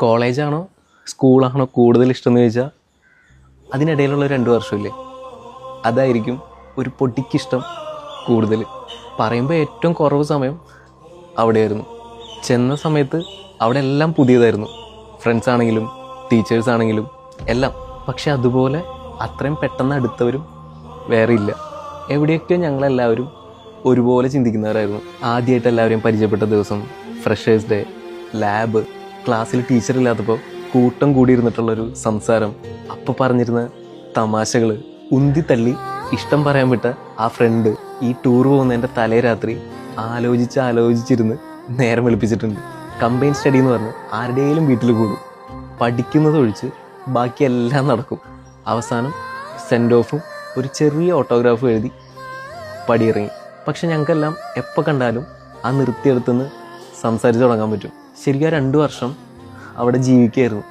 കോളേജാണോ സ്കൂളാണോ കൂടുതൽ ഇഷ്ടം എന്ന് ചോദിച്ചാൽ അതിനിടയിലുള്ള 2 വർഷമില്ലേ, അതായിരിക്കും ഒരു പൊടിക്കിഷ്ടം കൂടുതൽ. പറയുമ്പോൾ ഏറ്റവും കുറവ് സമയം അവിടെയായിരുന്നു. ചെന്ന സമയത്ത് അവിടെ എല്ലാം പുതിയതായിരുന്നു, ഫ്രണ്ട്സ് ആണെങ്കിലും ടീച്ചേഴ്സ് ആണെങ്കിലും എല്ലാം. പക്ഷെ അതുപോലെ അത്രയും പെട്ടെന്ന് അടുത്തവരും വേറെ ഇല്ല. എവിടെയൊക്കെയോ ഞങ്ങളെല്ലാവരും ഒരുപോലെ ചിന്തിക്കുന്നവരായിരുന്നു. ആദ്യമായിട്ട് എല്ലാവരെയും പരിചയപ്പെട്ട ദിവസം, ഫ്രഷേഴ്സ് ഡേ, ലാബ്, ക്ലാസ്സിൽ ടീച്ചറില്ലാത്തപ്പോൾ കൂട്ടം കൂടിയിരുന്നിട്ടുള്ളൊരു സംസാരം, അപ്പോൾ പറഞ്ഞിരുന്ന തമാശകൾ, ഉന്തിത്തള്ളി ഇഷ്ടം പറയാൻ വിട്ട ആ ഫ്രണ്ട്, ഈ ടൂർ പോകുന്നതിൻ്റെ തലേ രാത്രി ആലോചിച്ചിരുന്ന് നേരം വെളുപ്പിച്ചിട്ടുണ്ട്. കമ്പൈൻ സ്റ്റഡി എന്ന് പറഞ്ഞ് ആരുടെയും വീട്ടിൽ കൂടും, പഠിക്കുന്നതൊഴിച്ച് ബാക്കിയെല്ലാം നടക്കും. അവസാനം സെൻഡ് ഓഫും ഒരു ചെറിയ ഓട്ടോഗ്രാഫും എഴുതി പടിയിറങ്ങി. പക്ഷെ ഞങ്ങൾക്കെല്ലാം എപ്പോൾ കണ്ടാലും ആ നിർത്തിയെടുത്തുനിന്ന് സംസാരിച്ച് തുടങ്ങാൻ പറ്റും. ശരിക്കും ആ 2 വർഷം അവിടെ ജീവിക്കുകയായിരുന്നു.